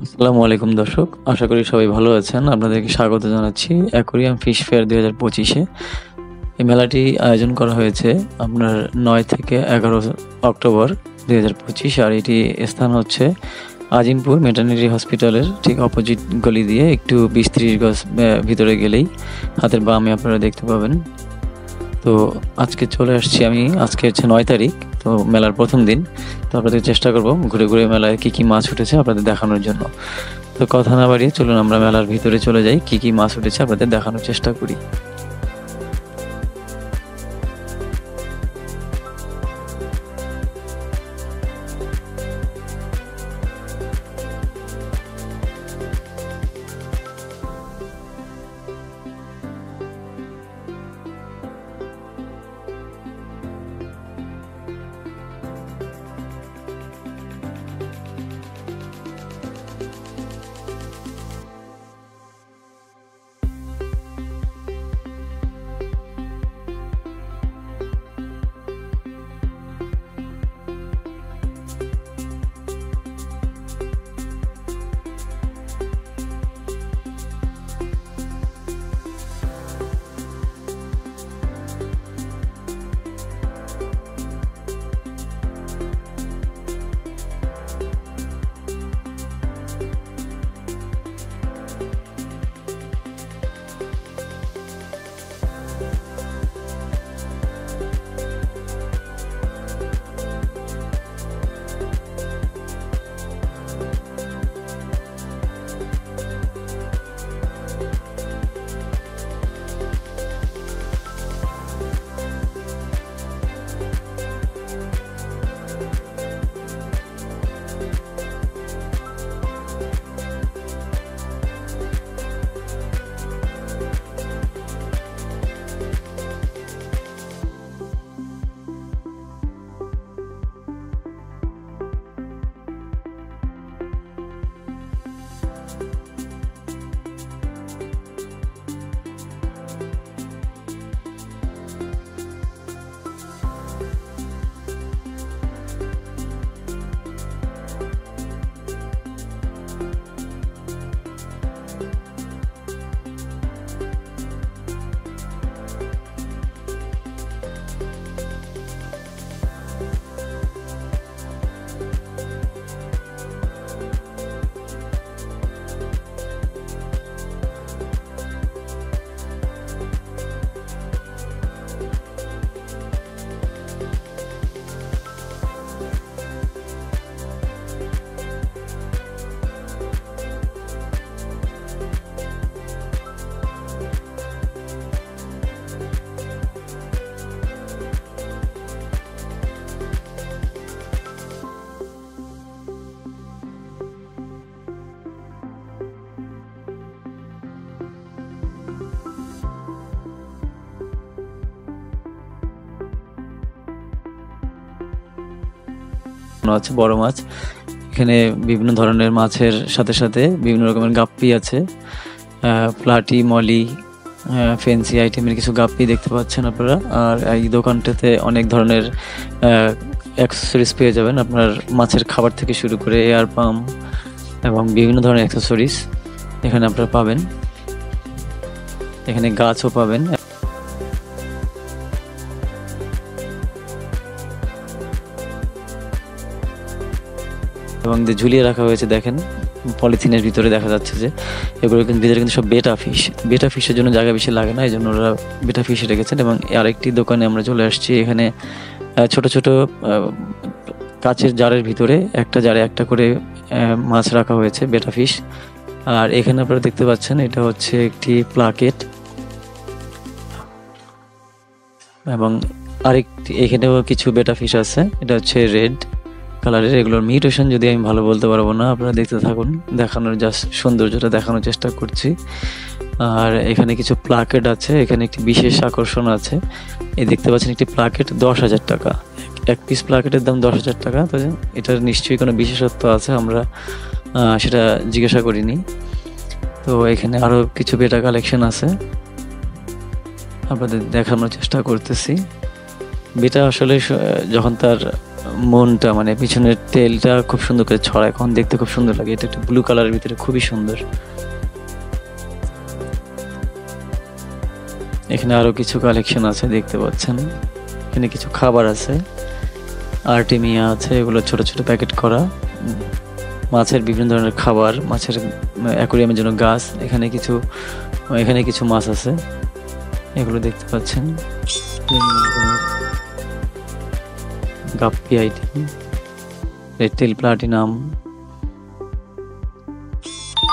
আসসালামু আলাইকুম দর্শক, আশা করি সবাই ভালো আছেন। আপনাদেরকে স্বাগত জানাচ্ছি অ্যাকোয়ারিয়াম ফিশ ফেয়ার 2025-এ। এই মেলাটি আয়োজন করা হয়েছে আপনার 9 থেকে 11 অক্টোবর 2025। আর এটি স্থান হচ্ছে আজিমপুর ভেটেরিনারি হসপিটালের ঠিক অপোজিট গলি দিয়ে একটু 20-30 গজ ভিতরে গেলেই হাতের বামে আপনারা দেখতে পাবেন। তো আজকে চলে আসছি আমি, আজকে হচ্ছে 9 তারিখ, তো মেলার প্রথম দিন। তো আপনাদের চেষ্টা করব ঘুরে ঘুরে মেলায় কী কী মাছ উঠেছে আপনাদের দেখানোর জন্য। তো কথা না বাড়িয়ে চলুন আমরা মেলার ভিতরে চলে যাই, কী কী মাছ উঠেছে আপনাদের দেখানোর চেষ্টা করি। আছে বড় মাছ, এখানে বিভিন্ন ধরনের মাছের সাথে সাথে বিভিন্ন রকমের গাপ্পি আছে, প্লাটি, মলি, ফেন্সি আইটেমের কিছু গাপ্পি দেখতে পাচ্ছেন আপনারা। আর এই দোকানটাতে অনেক ধরনের অ্যাক্সেসরিজ পেয়ে যাবেন, আপনার মাছের খাবার থেকে শুরু করে এয়ার পাম্প এবং বিভিন্ন ধরনের অ্যাক্সেসরিজ এখানে আপনারা পাবেন। এখানে গাছও পাবেন এবং ঝুলিয়ে রাখা হয়েছে, দেখেন পলিথিনের ভিতরে দেখা যাচ্ছে যে এগুলো কিন্তু ভিতরে কিন্তু সব বেটা ফিশ। বেটা ফিশের জন্য জায়গা বেশি লাগে না, এই জন্য ওরা বেটা ফিশ রেখেছেন। এবং আরেকটি দোকানে আমরা চলে আসছি, এখানে ছোট ছোট কাচের জারের ভিতরে একটা জারে একটা করে মাছ রাখা হয়েছে, বেটা ফিশ। আর এখানে আপনারা দেখতে পাচ্ছেন এটা হচ্ছে একটি প্লাকেট, এবং আরেকটি এখানেও কিছু বেটা ফিশ আছে, এটা হচ্ছে রেড কালারের। এগুলোর মিউটেশন যদি আমি ভালো বলতে পারবো না, আপনারা দেখতে থাকুন, দেখানোর জাস্ট সৌন্দর্যটা দেখানোর চেষ্টা করছি। আর এখানে কিছু প্লাকেট আছে, এখানে একটি বিশেষ আকর্ষণ আছে, এই দেখতে পাচ্ছেন একটি প্লাকেট 10,000 টাকা, এক পিস প্লাকেটের দাম 10,000 টাকা। তো এটার নিশ্চয়ই কোনো বিশেষত্ব আছে, আমরা সেটা জিজ্ঞাসা করিনি। তো এখানে আরও কিছু বেটা কালেকশন আছে, আপনাদের দেখানোর চেষ্টা করতেছি। বেটা আসলে যখন তার মনটা মানে পিছনের তেলটা খুব সুন্দর করে ছড়ায়, এখন দেখতে খুব সুন্দর লাগে। এটা একটা ব্লু কালারের ভিতরে খুবই সুন্দর। এখানে আরো কিছু কালেকশন আছে দেখতে পাচ্ছেন। এখানে কিছু খাবার আছে, আর্টেমিয়া আছে, এগুলো ছোট ছোট প্যাকেট করা মাছের বিভিন্ন ধরনের খাবার, মাছের অ্যাকোরিয়ামের জন্য গাছ। এখানে কিছু মাছ আছে, এগুলো দেখতে পাচ্ছেন। গাপ্পি আইটেম, রেড টেল প্লাটিনাম,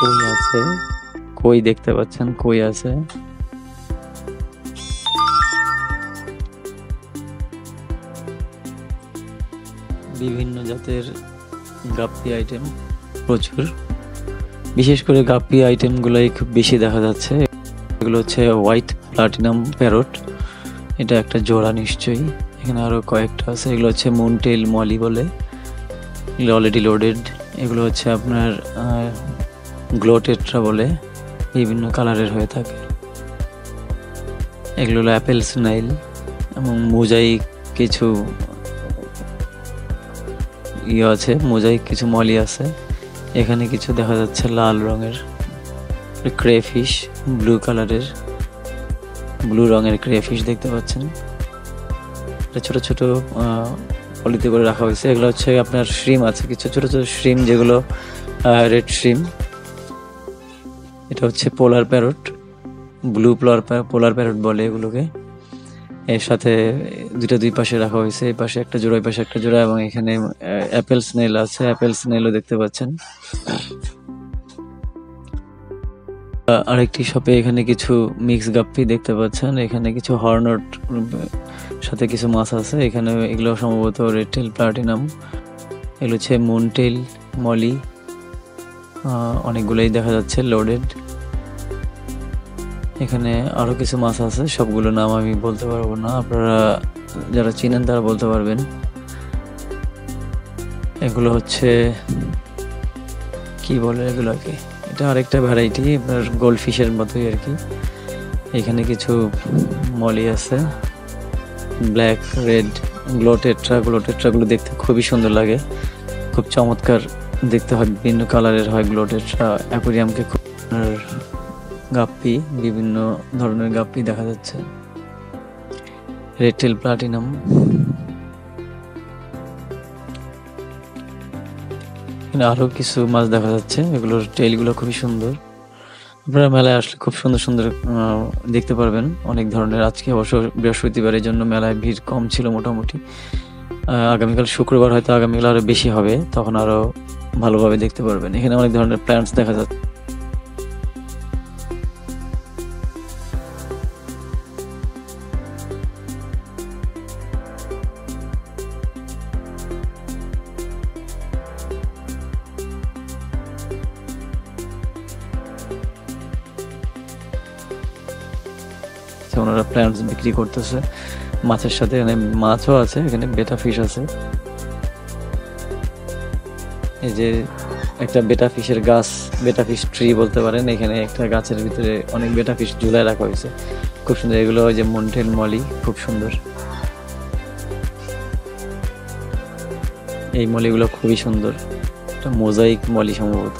কই আছে, কই দেখতে পাচ্ছেন, কই আছে। বিভিন্ন জাতের গাপ্পি আইটেম প্রচুর, বিশেষ করে গাপ্পি আইটেমগুলোই খুব বেশি দেখা যাচ্ছে। এগুলো হচ্ছে হোয়াইট প্লাটিনাম প্যারট, এটা একটা জোড়া নিশ্চয়ই। এখানে আরো কয়েকটা আছে, এগুলো হচ্ছে মুনটেল মলি বলে, এগুলো অলরেডি লোডেড। এগুলো হচ্ছে আপনার গ্লোটেট্রা বলে, বিভিন্ন কালারের হয়ে থাকে। এগুলো হলো অ্যাপেল স্নাইল এবং মোজাইক কিছু আছে, মোজাইক কিছু মলি আছে। এখানে কিছু দেখা যাচ্ছে লাল রঙের ক্রেফিশ, ব্লু রঙের ক্রেফিশ দেখতে পাচ্ছেন। এটা ছোট ছোট পলিতে করে রাখা হয়েছে। এগুলো হচ্ছে আপনার শ্রিম আছে, কিছু ছোট ছোট শ্রিম, যেগুলো রেড শ্রিম। এটা হচ্ছে পোলার প্যারট, পোলার প্যারট বলে এগুলোকে। এর সাথে দুই পাশে রাখা হয়েছে, এই পাশে একটা জোড়া, এই পাশে একটা জোড়া। এবং এখানে অ্যাপেল স্নেল আছে, অ্যাপেল স্নেলও দেখতে পাচ্ছেন। আরেকটি শপে এখানে কিছু মিক্স গাপ্পি দেখতে পাচ্ছেন। এখানে কিছু হর্নট সাথে কিছু মাছ আছে। এখানে এগুলো সম্ভবত রেড টেল প্লাটিনাম, এগুলো হচ্ছে মুনটেল মলি, অনেকগুলোই দেখা যাচ্ছে লোডেড। এখানে আরো কিছু মাছ আছে, সবগুলো নাম আমি বলতে পারবো না, আপনারা যারা চিনেন তারা বলতে পারবেন। এগুলো হচ্ছে কি বলে এগুলোকে, এটা আরেকটা ভ্যারাইটি আপনার গোল্ড ফিশের মতোই আর কি। এখানে কিছু মলি আছে, ব্ল্যাক রেড গ্লোটেট্রাগুলো দেখতে খুবই সুন্দর লাগে, খুব চমৎকার দেখতে হয়, বিভিন্ন কালারের হয় গ্লোটেট্রা। অ্যাকোরিয়ামকে খুব গাপ্পি, বিভিন্ন ধরনের গাপ্পি দেখা যাচ্ছে। রেড টেল প্লাটিনাম, এখানে আরো কিছু মাছ দেখা যাচ্ছে, এগুলোর টেলগুলো খুবই সুন্দর। আপনারা মেলায় আসলে খুব সুন্দর সুন্দর দেখতে পারবেন অনেক ধরনের। আজকে অবশ্য বৃহস্পতিবার, এই জন্য মেলায় ভিড় কম ছিল মোটামুটি। আগামীকাল শুক্রবার হয়তো আগামীকাল আরো বেশি হবে, তখন আরো ভালোভাবে দেখতে পারবেন। এখানে অনেক ধরনের প্ল্যান্টস দেখা যাচ্ছে। ওনারা প্ল্যান্টস বিক্রি করতেছে মাছের সাথে, এখানে মাছও আছে, এখানে বেটা ফিশ আছে। এই যে একটা বেটা ফিশের গাছ, বেটা ফিশ ট্রি বলতে পারেন। এখানে একটা গাছের ভিতরে অনেক বেটা ফিশ ঝুলায় রাখা হয়েছে, খুব সুন্দর। এগুলো ওই যে মুনটেল মলি, খুব সুন্দর। এই মলিগুলো খুবই সুন্দর, একটা মোজাইক মলি সম্ভবত।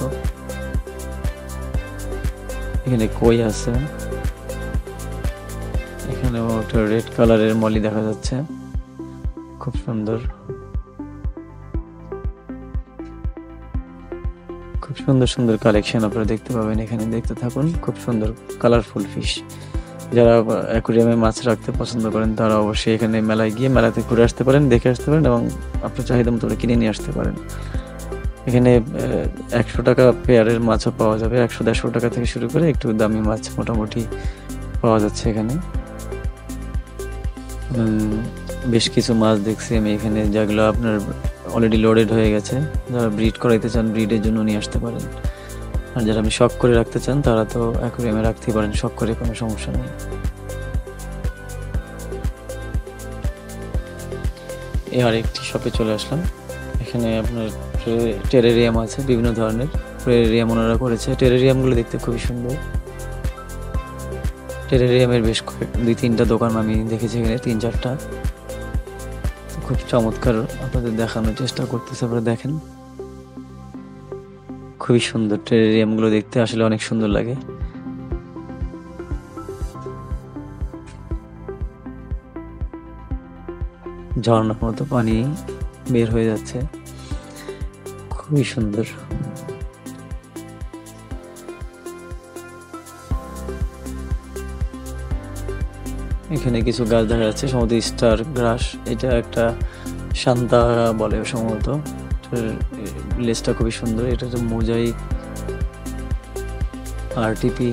এখানে কই আছে, এখানে একটা রেড কালারের মলি দেখা যাচ্ছে, খুব সুন্দর। খুব সুন্দর সুন্দর কালেকশন আপনারা দেখতে পাবেন এখানে, দেখতে থাকুন। খুব সুন্দর কালারফুল ফিশ। যারা অ্যাকোরিয়ামে মাছ রাখতে পছন্দ করেন তারা অবশ্যই এখানে মেলায় গিয়ে মেলাতে ঘুরে আসতে পারেন, দেখে আসতে পারেন এবং আপনার চাহিদা মতো কিনে নিয়ে আসতে পারেন। এখানে 100 টাকা পেয়ারের মাছও পাওয়া যাবে, 100-150 টাকা থেকে শুরু করে একটু দামি মাছ মোটামুটি পাওয়া যাচ্ছে এখানে। বেশ কিছু মাছ দেখছি আমি এখানে, যেগুলো আপনার অলরেডি লোডেড হয়ে গেছে। যারা ব্রিড করাইতে চান, ব্রিডের জন্য নিয়ে আসতে পারেন। আর যারা আপনি শখ করে রাখতে চান তারা তো অ্যাকোরিয়ামে রাখতেই পারেন, শখ করে, কোনো সমস্যা নেই। আর একটি শপে চলে আসলাম, এখানে আপনার টেরারিয়াম আছে, বিভিন্ন ধরনের টেরারিয়াম ওনারা করেছে। টেরারিয়ামগুলো দেখতে খুবই সুন্দর। টেরারিয়ামের বেশ 2-3টা দোকান আমি দেখেছি এখানে, 3-4টা, খুব চমৎকার আপনাদের দেখানোর চেষ্টা করতেছে, আপনারা দেখেন। খুবই সুন্দর, টেরারিয়াম গুলো দেখতে আসলে অনেক সুন্দর লাগে। ঝর্ণার মতো পানি বের হয়ে যাচ্ছে, খুবই সুন্দর। এখানে কিছু গাছ দেখা যাচ্ছে, সম্ভবত স্টার গ্রাস। এটা একটা শান্তা বলে সম্ভবত। লেজটা খুবই সুন্দর। এটা তো মোজাইক আরটিপি।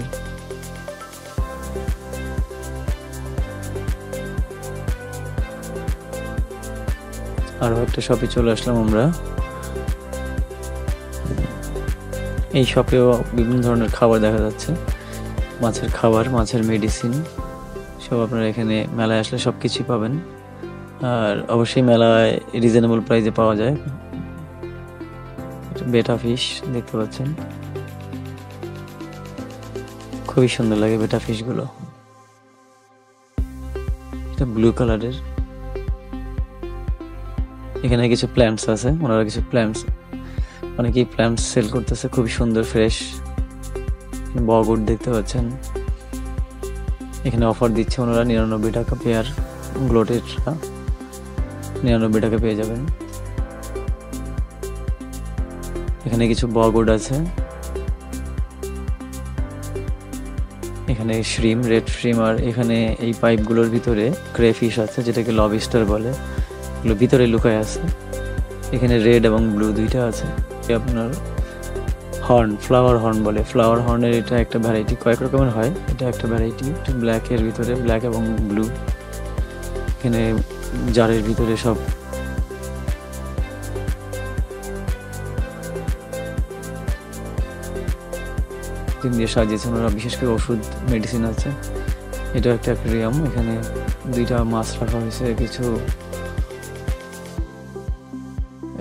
আরো একটা শপে চলে আসলাম আমরা। এই শপেও বিভিন্ন ধরনের খাবার দেখা যাচ্ছে, মাছের খাবার, মাছের মেডিসিন সব আপনারা এখানে মেলায় আসলে সবকিছুই পাবেন। আর অবশ্যই মেলায় রিজনেবল প্রাইসে পাওয়া যায়। বেটা ফিশ দেখতে পাচ্ছেন, খুবই সুন্দর লাগে বেটা ফিশ গুলো। এটা ব্লু কালারের। এখানে কিছু প্ল্যান্টস আছে, ওনারা কিছু প্ল্যান্টস, অনেকেই প্ল্যান্টস সেল করতেছে, খুবই সুন্দর ফ্রেশ। বগউড দেখতে পাচ্ছেন। এখানে অফার দিচ্ছে ওনারা 99 টাকা পেয়ার। গ্লোটেডটা 99 টাকা পেয়ে যাবেন। এখানে কিছু বগউড আছে। এখানে শ্রিম, রেড শ্রিম। আর এখানে এই পাইপগুলোর ভিতরে ক্রেফিশ আছে, যেটাকে লবস্টার বলে। এগুলো ভিতরে লুকায় আছে। এখানে রেড এবং ব্লু দুইটা আছে। আপনার হর্ন, ফ্লাওয়ার হর্ন বলে। ফ্লাওয়ার হর্নের এটা একটা ভ্যারাইটি, কয়েক রকমের হয়। এটা একটা ভ্যারাইটি, ব্ল্যাকের ভিতরে, ব্ল্যাক এবং ব্লু। এখানে জারের ভিতরে সব দিন দিয়ে সাজিয়েছেন ওরা। বিশেষ করে ওষুধ, মেডিসিন আছে। এটা একটা অ্যাকুয়ারিয়াম। এখানে দুইটা মাছ রাখা হয়েছে কিছু।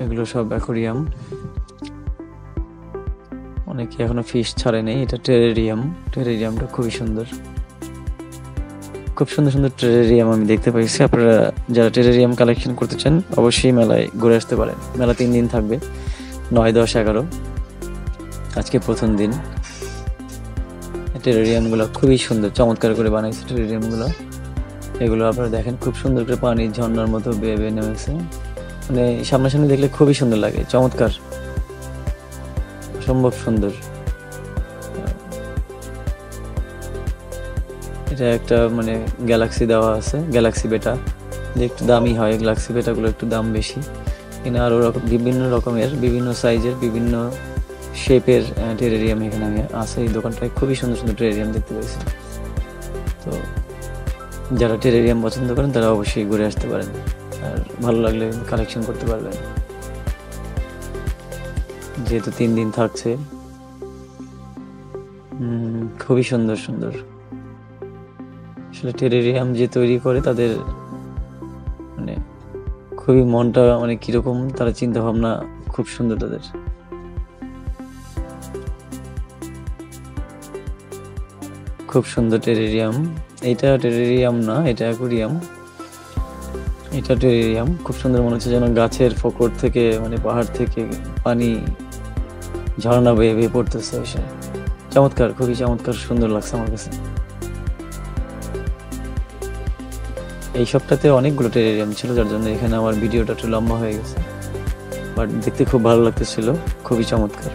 এগুলো সব অ্যাকুয়ারিয়াম। অনেকে এখনো ফিশ ছাড়ে নেই। এটা টেরারিয়াম। টেরারিয়ামটা খুবই সুন্দর, খুব সুন্দর সুন্দর টেরারিয়াম আমি দেখতে পাইছি। আপনারা যারা টেরারিয়াম কালেকশন করতে চান অবশ্যই মেলায় ঘুরে আসতে পারেন। মেলা 3 দিন থাকবে, 9, 10, 11। আজকে প্রথম দিন। টেরারিয়াম গুলো খুবই সুন্দর, চমৎকার করে বানাইছে টেরারিয়াম গুলো। এগুলো আপনারা দেখেন, খুব সুন্দর করে পানি ঝর্ণার মতো বেয়ে বেয়ে নেমেছে। মানে সামনাসামনি দেখলে খুবই সুন্দর লাগে, চমৎকার, অসম্ভব সুন্দর। এটা একটা মানে গ্যালাক্সি দেওয়া আছে, গ্যালাক্সি বেটা, যে একটু দামি হয়। গ্যালাক্সি বেটাগুলো একটু দাম বেশি। এখানে আরো বিভিন্ন রকমের, বিভিন্ন সাইজের, বিভিন্ন শেপের টেরারিয়াম এখানে আছে। এই দোকানটায় খুবই সুন্দর সুন্দর টেরারিয়াম দেখতে পাইছি। তো যারা টেরারিয়াম পছন্দ করেন তারা অবশ্যই ঘুরে আসতে পারেন, আর ভালো লাগলে কালেকশন করতে পারবেন। যেহেতু 3 দিন থাকছে, খুবই সুন্দর সুন্দর। আসলে টেরারিয়াম যে তৈরি করে তাদের মানে খুবই মনটা মানে কিরকম, তারা চিন্তা ভাবনা খুব সুন্দর তাদের। খুব সুন্দর টেরারিয়াম। এটা টেরারিয়াম না, এটা অ্যাকুয়ারিয়াম। এটা টেরারিয়াম। খুব সুন্দর, মনে হচ্ছে যেন গাছের ফোকর থেকে, মানে পাহাড় থেকে পানি ঝর্ণা বেয়ে বেয়ে পড়তেছে এসে। চমৎকার, খুবই চমৎকার, সুন্দর লাগছে আমার কাছে। এই সপ্তাহে অনেকগুলো টেরারিয়াম ছিল, যার জন্য এখানে আমার ভিডিওটা একটু লম্বা হয়ে গেছে, বাট দেখতে খুব ভালো লাগতেছিল, খুবই চমৎকার।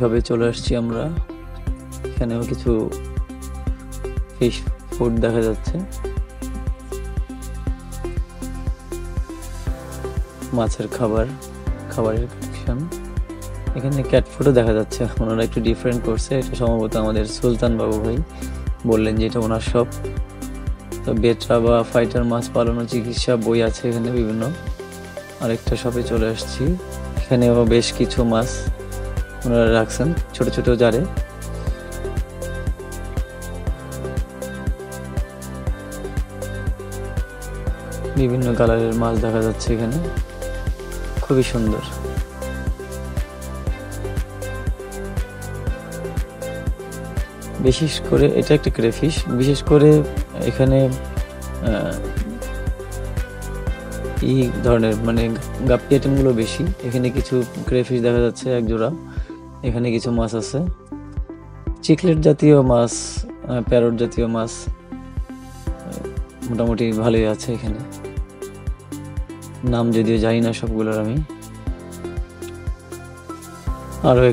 সবে চলে আসছি আমরা। এখানেও কিছু ফিশ ফুড দেখা যাচ্ছে, মাছের খাবার, খাবারের কালেকশন। এখানে ক্যাট ফুডও দেখা যাচ্ছে, ওনারা একটু ডিফারেন্ট করছে। এটা সম্ভবত আমাদের সুলতান বাবু ভাই বললেন যে এটা ওনার শপ। তো বেটরা বা ফাইটার মাছ পালন ও চিকিৎসা বই আছে এখানে বিভিন্ন। আরেকটা শপে চলে আসছি, এখানেও বেশ কিছু মাছ ওনারা রাখছেন ছোট ছোট জারে। বিভিন্ন কালারের মাছ দেখা যাচ্ছে এখানে, খুবই সুন্দর। বিশেষ করে এটা একটা ক্রেফিশ, বিশেষ করে এখানে এই ধরনের মানে গাপ্পি আইটেমগুলো বেশি। এখানে কিছু ক্রেফিশ দেখা যাচ্ছে এক জোড়া, এখানে কিছু মাছ আছে, চিকলেট জাতীয় মাছ, প্যারট জাতীয় মাছ মোটামুটি ভালোই আছে এখানে। নাম যদিও জানি না সবগুলোর আমি। আরো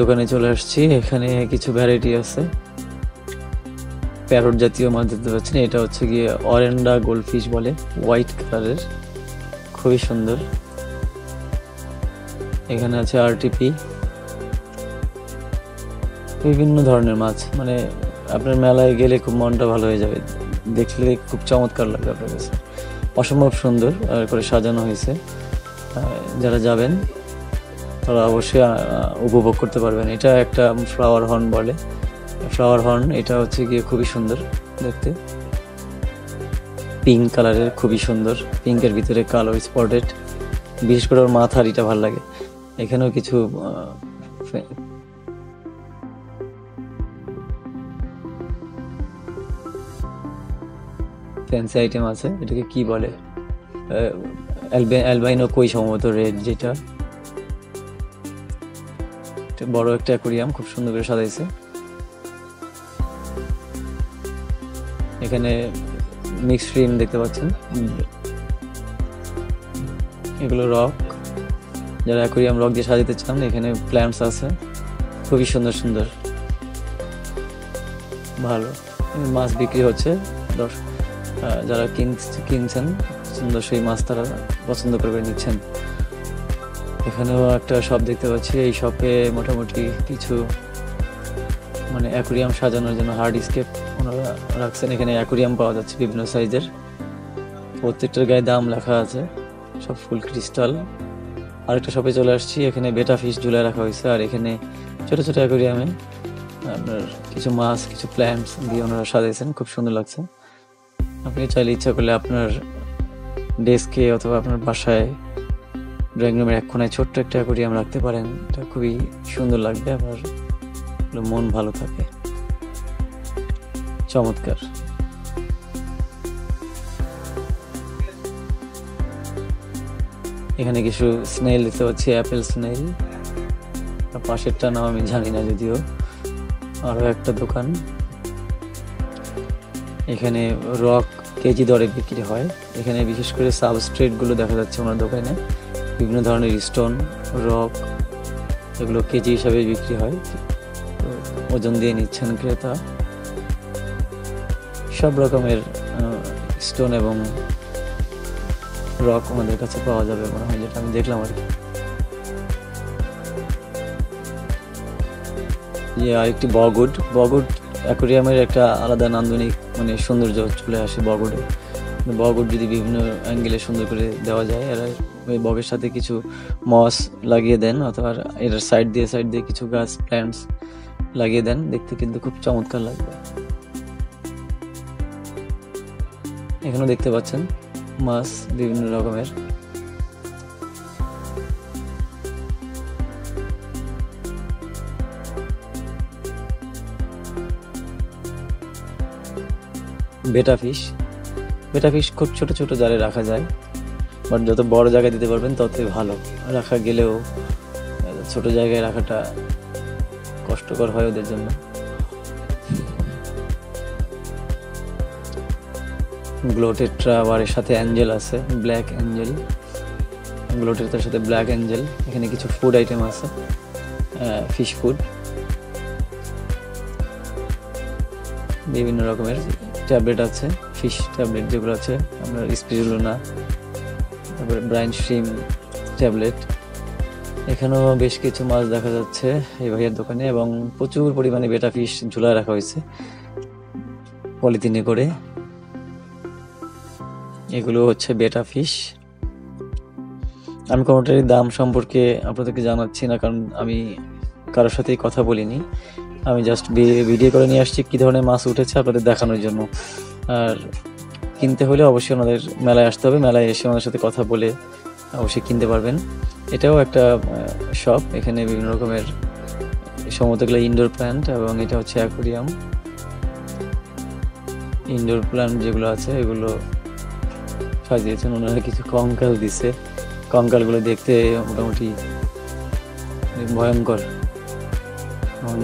দোকানে চলে আসছি, এখানে কিছু ভ্যারাইটি আছে। প্যারট জাতীয় মাছ দেখতে পাচ্ছেন, এটা হচ্ছে গিয়ে অরেন্ডা গোল্ডফিশ বলে, হোয়াইট কালারের, খুবই সুন্দর। এখানে আছে আরটিপি, বিভিন্ন ধরনের মাছ, মানে আপনার মেলায় গেলে খুব মনটা ভালো হয়ে যাবে, দেখলে খুব চমৎকার লাগবে আপনার কাছে। অসম্ভব সুন্দর করে সাজানো হয়েছে, যারা যাবেন তারা অবশ্যই উপভোগ করতে পারবেন। এটা একটা ফ্লাওয়ার হর্ন বলে, ফ্লাওয়ার হর্ন, এটা হচ্ছে গিয়ে খুবই সুন্দর দেখতে, পিঙ্ক কালারের, খুবই সুন্দর, পিঙ্কের ভিতরে কালো স্পটেড, বিশেষ করে ওর মাথার এটা ভালো লাগে। এখানেও কিছু ফ্যান্সি আইটেম আছে, এটাকে কি বলে, অ্যালবাইনো কই সম্ভবত, রেড যেটা। বড় একটা অ্যাকোরিয়াম, খুব সুন্দর করে সাজাইছে। এখানে মিক্স শ্রিম দেখতে পাচ্ছেন, এগুলো রক, যারা অ্যাকোরিয়াম রক দিয়ে সাজাতে চান এখানে প্ল্যান্টস আছে, খুবই সুন্দর সুন্দর, ভালো মাছ বিক্রি হচ্ছে। যারা কিনছেন সুন্দর সেই মাছ তারা পছন্দ করে নিচ্ছেন। এখানেও একটা শপ দেখতে পাচ্ছি, এই শপে মোটামুটি কিছু মানে অ্যাকোরিয়াম সাজানোর জন্য হার্ড স্কেপ ওনারা রাখছেন। এখানে অ্যাকোরিয়াম পাওয়া যাচ্ছে বিভিন্ন সাইজের, প্রত্যেকটার গায়ে দাম লেখা আছে, সব ফুল ক্রিস্টাল। আরেকটা শপে চলে আসছি, এখানে বেটা ফিশ ঝুলায় রাখা হয়েছে, আর এখানে ছোট ছোট অ্যাকোরিয়ামে আপনার কিছু মাছ, কিছু প্ল্যান্টস দিয়ে ওনারা সাজাইছেন, খুব সুন্দর লাগছে। আপনি চাইলে ইচ্ছা করলে আপনার ডেস্কে অথবা আপনার বাসায় ড্রয়িং রুমের এক কোনায় ছোট্ট একটা অ্যাকোরিয়াম রাখতে পারেন, এটা খুবই সুন্দর লাগবে, আবার মন ভালো থাকে, চমৎকার। এখানে কিছু স্নেল দেখতে পাচ্ছি, অ্যাপেল স্নেল, পাশেরটা নাম আমি জানি না যদিও। আরো একটা দোকান, এখানে রক কেজি দরে বিক্রি হয়। এখানে বিশেষ করে সাবস্ট্রেট গুলো দেখা যাচ্ছে ওনার দোকানে, বিভিন্ন ধরনের স্টোন, রক, এগুলো কেজি হিসাবে বিক্রি হয়, ওজন দিয়ে নিচ্ছেন ক্রেতা। সব রকমের স্টোন এবং রক আমাদের কাছে পাওয়া যাবে মনে হয়, যেটা আমি দেখলাম আর কি। আরেকটি বগউড অ্যাকোরিয়ামের একটা আলাদা নান্দনিক মানে সৌন্দর্য চলে আসে বগউডে। বগউড যদি বিভিন্ন অ্যাঙ্গেলে সুন্দর করে দেওয়া যায়, এরা ওই বগের সাথে কিছু মস লাগিয়ে দেন, অথবা এর সাইড দিয়ে কিছু গাছ প্ল্যান্টস লাগিয়ে দেন, দেখতে কিন্তু খুব চমৎকার লাগবে। এখানে দেখতে পাচ্ছেন মাছ বিভিন্ন রকমের, বেটা ফিশ খুব ছোট ছোট জারে রাখা যায়, বাট যত বড় জায়গায় দিতে পারবেন ততই ভালো। রাখা গেলেও ছোট জায়গায় রাখাটা কষ্টকর হয় ওদের জন্য। গ্লোটেট্রা, আবার এর সাথে অ্যাঞ্জেল আছে, ব্ল্যাক অ্যাঞ্জেল, গ্লোটেট্রার সাথে ব্ল্যাক অ্যাঞ্জেল। এখানে কিছু ফুড আইটেম আছে, ফিশ ফুড, বিভিন্ন রকমের ট্যাবলেট আছে, ফিশ ট্যাবলেট যেগুলো আছে আপনার স্পিরুলিনা, তারপরে ব্রাইন শ্রিম ট্যাবলেট, এখানেও বেশ কিছু মাছ দেখা যাচ্ছে এই ভাইয়ের দোকানে, এবং প্রচুর পরিমাণে বেটা ফিশ ঝুলায় রাখা হয়েছে পলিথিনে করে। এগুলো হচ্ছে বেটা ফিশ। আমি কোনোটারই দাম সম্পর্কে আপনাদেরকে জানাচ্ছি না, কারণ আমি কারোর সাথেই কথা বলিনি। আমি জাস্ট ভিডিও করে নিয়ে আসছি কী ধরনের মাছ উঠেছে আপনাদের দেখানোর জন্য। আর কিনতে হলে অবশ্যই ওনাদের মেলায় আসতে হবে, মেলায় এসে ওনাদের সাথে কথা বলে অবশ্যই কিনতে পারবেন। এটাও একটা শপ, এখানে বিভিন্ন রকমের সমতগুলো ইনডোর প্ল্যান্ট, এবং এটা হচ্ছে অ্যাকোরিয়াম। ইনডোর প্ল্যান্ট যেগুলো আছে এগুলো সাজিয়েছেন ওনারা, কিছু কঙ্কাল দিছে। কঙ্কালগুলো দেখতে মোটামুটি ভয়ঙ্কর।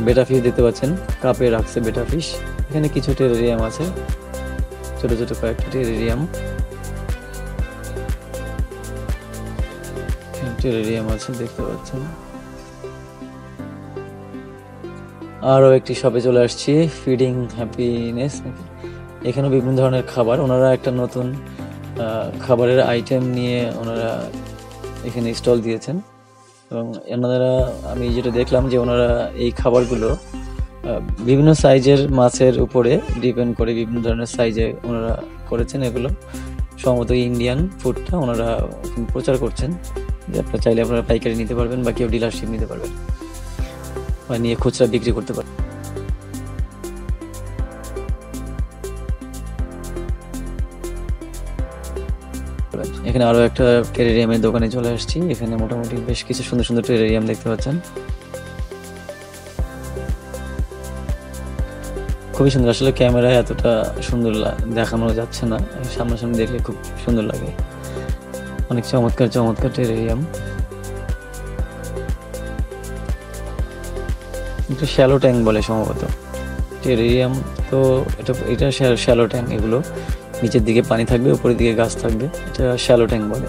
বেটা ফিশ দেখতে পাচ্ছেন, কাপে রাখছে বেটা ফিশ। এখানে কিছু টেরারিয়াম আছে, ছোট ছোট কয়েকটা টেরারিয়াম আছে দেখতে পাচ্ছেন। আরও একটি শপে চলে আসছি, ফিডিং হ্যাপিনেস। এখানে বিভিন্ন ধরনের খাবার, ওনারা একটা নতুন খাবারের আইটেম নিয়ে ওনারা এখানে স্টল দিয়েছেন, এবং এনারা আমি যেটা দেখলাম যে ওনারা এই খাবারগুলো বিভিন্ন সাইজের মাছের উপরে ডিপেন্ড করে বিভিন্ন ধরনের সাইজে ওনারা করেছেন। এগুলো সম্ভবত ইন্ডিয়ান ফুডটা ওনারা প্রচার করছেন, যে আপনারা চাইলে আপনারা পাইকারি নিতে পারবেন বা কেউ ডিলারশিপ নিতে পারবেন বা নিয়ে খুচরা বিক্রি করতে পারবেন। এখানে আরো একটা টেরারিয়ামের দোকানে চলে আসছি। এখানে মোটামুটি বেশ কিছু সুন্দর সুন্দর টেরারিয়াম দেখতে পাচ্ছেন, খুবই সুন্দর। আসলে ক্যামেরায় এতটা সুন্দর দেখানো যাচ্ছে না, সামনাসামনি দেখলে খুব সুন্দর লাগে। অনেক চমৎকার চমৎকার টেরারিয়াম। একটু শ্যালো ট্যাঙ্ক বলে সম্ভবত টেরারিয়াম, তো এটা শ্যালো ট্যাঙ্ক। এগুলো নিচের দিকে পানি থাকবে, উপরের দিকে গাছ থাকবে, এটা শ্যালো ট্যাঙ্ক বলে।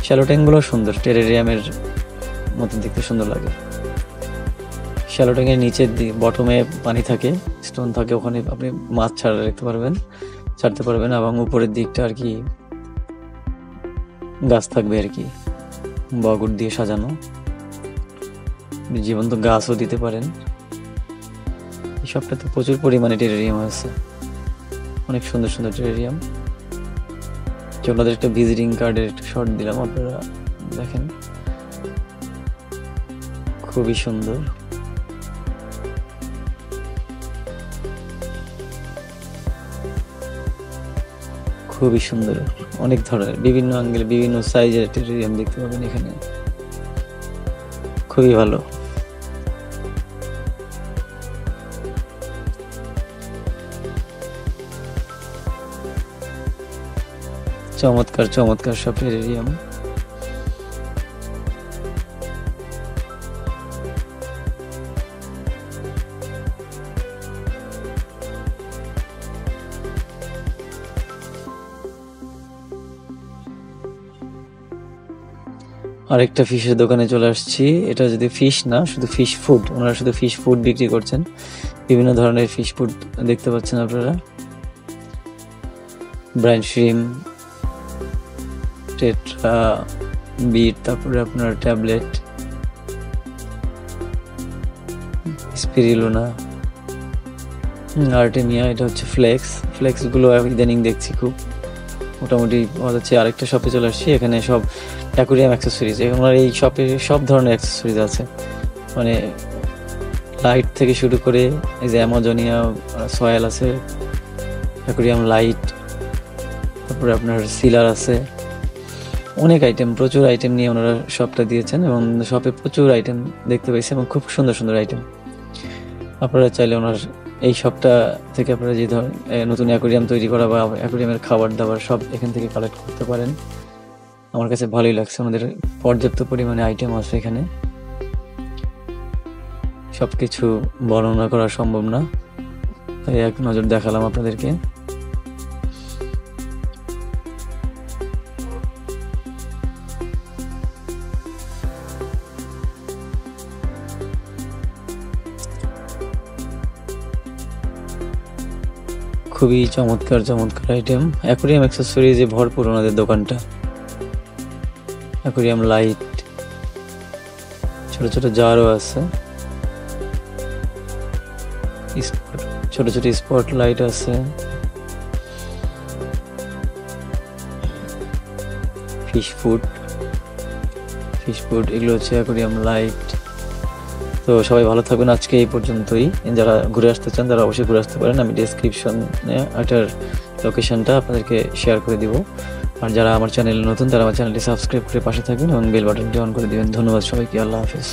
শ্যালো ট্যাঙ্কগুলো সুন্দর, টেরারিয়ামের মতো দেখতে সুন্দর লাগে। শ্যালো ট্যাঙ্কের নিচের দিকে বটমে পানি থাকে, স্টোন থাকে, ওখানে আপনি মাছ ছাড়তে পারবেন, এবং উপরের দিকটা আর কি গাছ থাকবে আর কি, বগর দিয়ে সাজানো। জীবন্ত গাছও দিতে পারেন। এই সবটাতে প্রচুর পরিমাণে টেরারিয়াম আছে, অনেক সুন্দর সুন্দর টেরারিয়াম। ওনাদের একটা ভিজিটিং কার্ডের একটা শট দিলাম, আপনারা দেখেন, খুবই সুন্দর। খুবই সুন্দর, অনেক ধরনের বিভিন্ন অ্যাঙ্গেলে বিভিন্ন সাইজের টেরারিয়াম দেখতে পাবেন এখানে, খুবই ভালো। চমৎকার চমৎকার সব টেরারিয়াম। আরেকটা ফিশের দোকানে চলে আসছি। এটা যদি ফিশ না, শুধু ফিশ ফুড, ওনারা শুধু ফিশ ফুড বিক্রি করছেন। বিভিন্ন ধরনের ফিশ ফুড দেখতে পাচ্ছেন আপনারা, ব্রাইন শ্রিম, টেট্রা, বিট, তারপরে আপনার ট্যাবলেট, স্পিরিলুনা, আর্টেমিয়া। এটা হচ্ছে ফ্লেক্সগুলো ইদানিং দেখছি খুব, মোটামুটি হচ্ছে। আরেকটা শপে চলে আসছি, এখানে সব অ্যাকোরিয়াম অ্যাক্সেসরিজ। ওনার এই শপে সব ধরনের অ্যাক্সেসরিজ আছে, মানে লাইট থেকে শুরু করে এই যে অ্যামাজনিয়া সয়েল আছে, অ্যাকোরিয়াম লাইট, তারপরে আপনার সিলার আছে, অনেক আইটেম, প্রচুর আইটেম নিয়ে ওনারা শপটা দিয়েছেন, এবং শপে প্রচুর আইটেম দেখতে পেয়েছি, এবং খুব সুন্দর সুন্দর আইটেম। আপনারা চাইলে ওনার এই শপটা থেকে আপনারা যে ধরনের নতুন অ্যাকোরিয়াম তৈরি করা বা অ্যাকোরিয়ামের খাবার দাবার সব এখান থেকে কালেক্ট করতে পারেন। আমার কাছে ভালোই লাগছে, আমাদের পর্যাপ্ত পরিমাণে আইটেম আছে এখানে, সবকিছু বর্ণনা করা সম্ভব না, তাই এক নজর দেখালাম আপনাদেরকে। খুবই চমৎকার চমৎকার আইটেম, অ্যাকোরিয়াম অ্যাক্সেসরিজে ভরপুর ওনাদের দোকানটা। অ্যাকোরিয়াম লাইট, ছোট ছোট জারও আছে, ছোট ছোট স্পট লাইট আছে, ফিশ ফুড এগুলো হচ্ছে অ্যাকোয়ারিয়াম লাইট। তো সবাই ভালো থাকবেন, আজকে এই পর্যন্তই। যারা ঘুরে আসতে চান তারা অবশ্যই ঘুরে আসতে পারেন, আমি ডেসক্রিপশনে এটার লোকেশনটা আপনাদেরকে শেয়ার করে দিব। আর যারা আমার চ্যানেল নতুন তারা আমার চ্যানেলটি সাবস্ক্রাইব করে পাশে থাকবেন এবং বেল বাটনটি অন করে দিবেন। ধন্যবাদ সবাইকে, আল্লাহ হাফেজ।